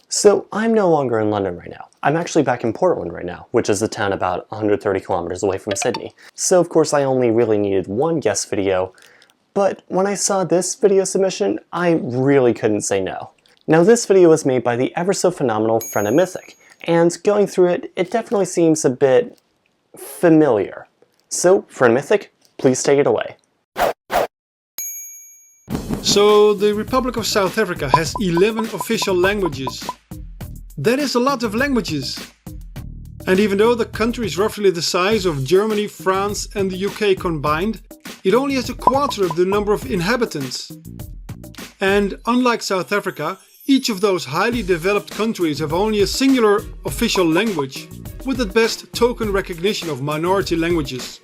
So I'm no longer in London right now. I'm actually back in Portland right now, which is a town about 130 kilometers away from Sydney. So of course I only really needed one guest video, but when I saw this video submission, I really couldn't say no. Now this video was made by the ever so phenomenal Phrenotopia, and going through it, it definitely seems a bit familiar. So Phrenotopia, please take it away. So the Republic of South Africa has 11 official languages. That is a lot of languages. And even though the country is roughly the size of Germany, France and the UK combined, it only has a quarter of the number of inhabitants. And unlike South Africa, each of those highly developed countries have only a singular official language, with at best token recognition of minority languages.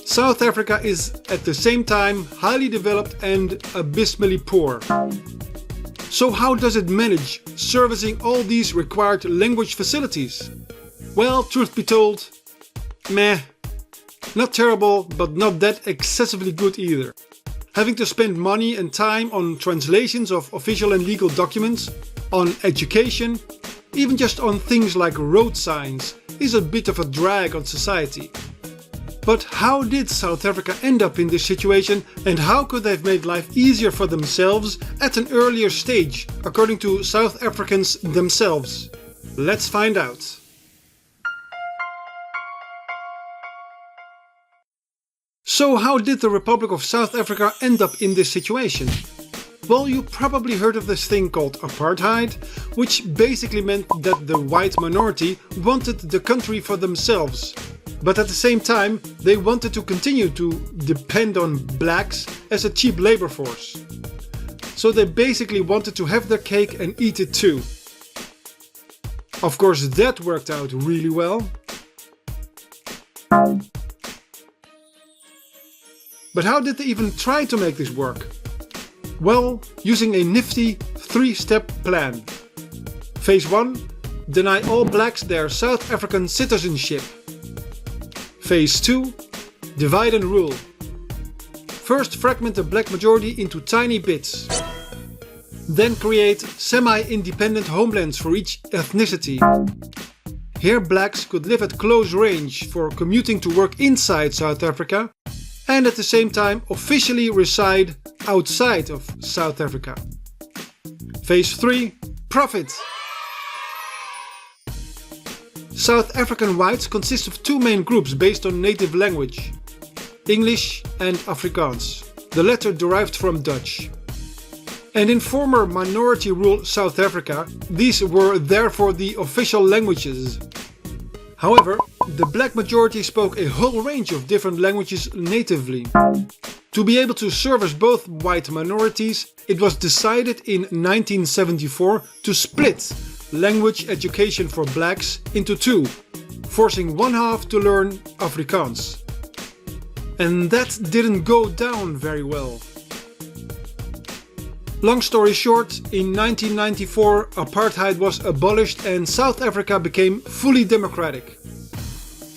South Africa is at the same time highly developed and abysmally poor. So how does it manage servicing all these required language facilities? Well, truth be told, meh. Not terrible, but not that excessively good either. Having to spend money and time on translations of official and legal documents, on education, even just on things like road signs, is a bit of a drag on society. But how did South Africa end up in this situation, and how could they have made life easier for themselves at an earlier stage, according to South Africans themselves? Let's find out. So how did the Republic of South Africa end up in this situation? Well, you probably heard of this thing called Apartheid, which basically meant that the white minority wanted the country for themselves. But at the same time, they wanted to continue to depend on blacks as a cheap labor force. So they basically wanted to have their cake and eat it too. Of course, that worked out really well. But how did they even try to make this work? Well, using a nifty 3-step plan. Phase 1: deny all blacks their South African citizenship. Phase 2: divide and rule. First fragment the black majority into tiny bits. Then create semi-independent homelands for each ethnicity. Here blacks could live at close range for commuting to work inside South Africa, and at the same time officially reside outside of South Africa. Phase 3: profit. South African whites consist of two main groups based on native language: English and Afrikaans, the latter derived from Dutch. And in former minority-ruled South Africa, these were therefore the official languages. However, the black majority spoke a whole range of different languages natively. To be able to service both white minorities, it was decided in 1974 to split language education for blacks into two, forcing one half to learn Afrikaans. And that didn't go down very well. Long story short, in 1994 apartheid was abolished and South Africa became fully democratic.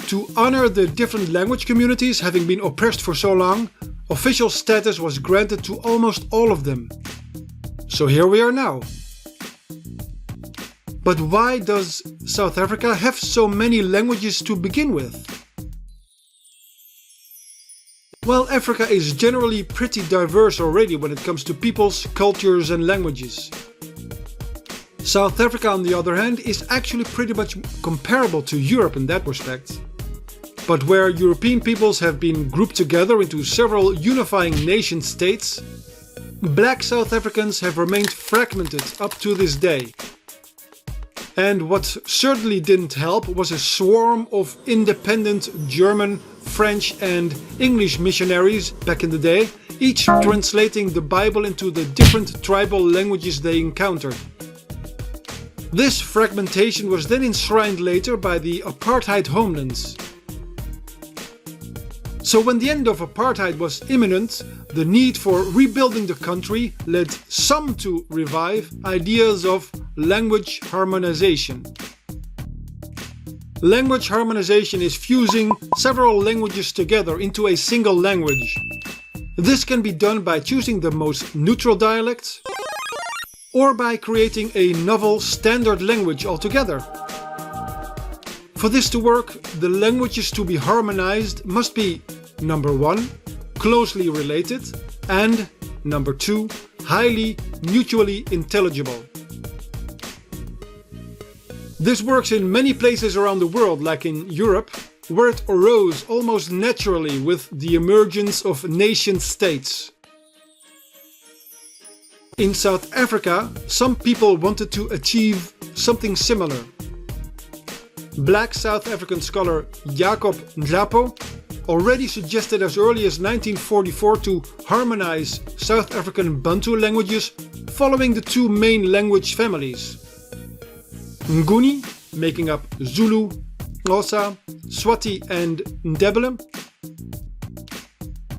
To honor the different language communities having been oppressed for so long, official status was granted to almost all of them. So here we are now. But why does South Africa have so many languages to begin with? Well, Africa is generally pretty diverse already when it comes to peoples, cultures and languages. South Africa, on the other hand, is actually pretty much comparable to Europe in that respect. But where European peoples have been grouped together into several unifying nation states, black South Africans have remained fragmented up to this day. And what certainly didn't help was a swarm of independent German, French and English missionaries back in the day, each translating the Bible into the different tribal languages they encountered. This fragmentation was then enshrined later by the apartheid homelands. So when the end of apartheid was imminent, the need for rebuilding the country led some to revive ideas of language harmonization. Language harmonization is fusing several languages together into a single language. This can be done by choosing the most neutral dialect, or by creating a novel standard language altogether. For this to work, the languages to be harmonized must be number 1, closely related, and number 2, highly mutually intelligible. This works in many places around the world, like in Europe, where it arose almost naturally with the emergence of nation-states. In South Africa, some people wanted to achieve something similar. Black South African scholar Jacob Ndlapo already suggested as early as 1944 to harmonize South African Bantu languages following the 2 main language families. Nguni, making up Zulu, Xhosa, Swati and Ndebele,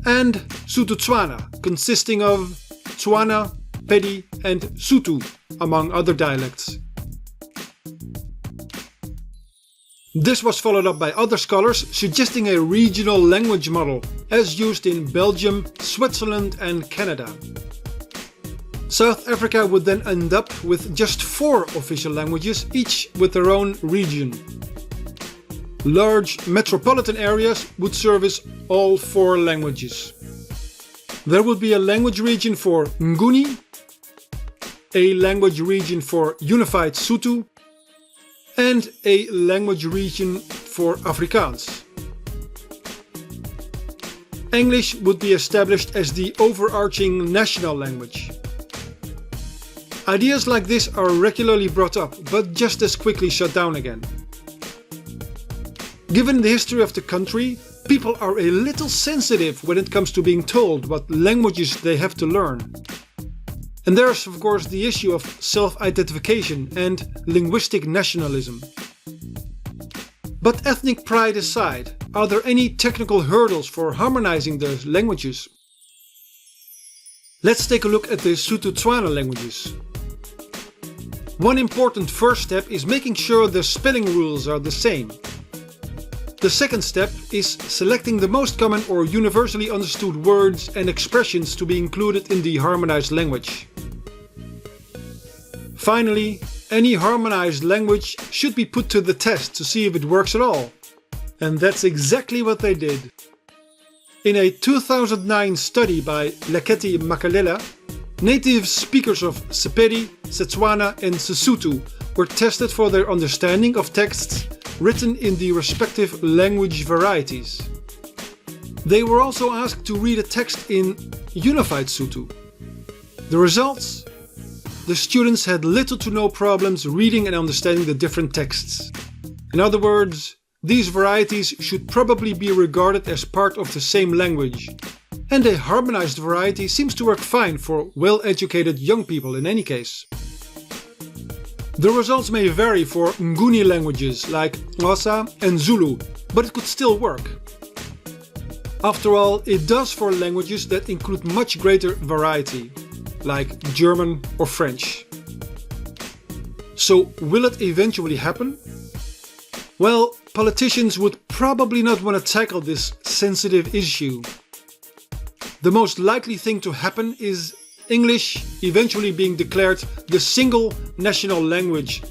and SOTHO-TSWANA, consisting of Tswana, Pedi and Sotho, among other dialects. This was followed up by other scholars suggesting a regional language model, as used in Belgium, Switzerland and Canada. South Africa would then end up with just 4 official languages, each with their own region. Large metropolitan areas would service all 4 languages. There would be a language region for Nguni, a language region for Unified Sotho, and a language region for Afrikaans. English would be established as the overarching national language. Ideas like this are regularly brought up, but just as quickly shut down again. Given the history of the country, people are a little sensitive when it comes to being told what languages they have to learn. And there's of course the issue of self-identification and linguistic nationalism. But ethnic pride aside, are there any technical hurdles for harmonizing those languages? Let's take a look at the SOTHO-TSWANA languages. One important first step is making sure the spelling rules are the same. The second step is selecting the most common or universally understood words and expressions to be included in the harmonized language. Finally, any harmonized language should be put to the test to see if it works at all. And that's exactly what they did. In a 2009 study by Leketi Makalela, native speakers of Sepedi, Setswana and Sesotho were tested for their understanding of texts written in the respective language varieties. They were also asked to read a text in Unified Sotho. The results? The students had little to no problems reading and understanding the different texts. In other words, these varieties should probably be regarded as part of the same language. And a harmonized variety seems to work fine for well-educated young people in any case. The results may vary for Nguni languages like Xhosa and Zulu, but it could still work. After all, it does for languages that include much greater variety, like German or French. So will it eventually happen? Well, politicians would probably not want to tackle this sensitive issue. The most likely thing to happen is English eventually being declared the single national language,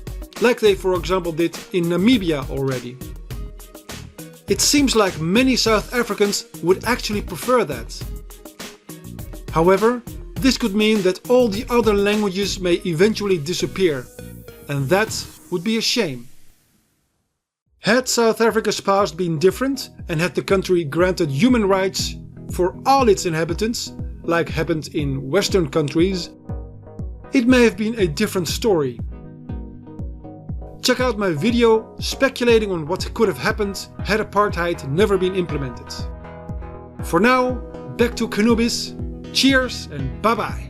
like they for example did in Namibia already. It seems like many South Africans would actually prefer that. However, this could mean that all the other languages may eventually disappear, and that would be a shame. Had South Africa's past been different and had the country granted human rights for all its inhabitants, like happened in Western countries, it may have been a different story. Check out my video speculating on what could have happened had apartheid never been implemented. For now, back to KhAnubis, cheers and bye bye!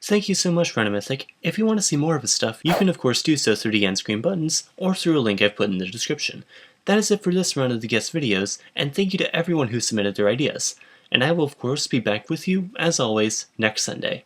Thank you so much, Phrenotopia. If you want to see more of his stuff, you can of course do so through the end screen buttons, or through a link I've put in the description. That is it for this round of the guest videos, and thank you to everyone who submitted their ideas. And I will of course be back with you, as always, next Sunday.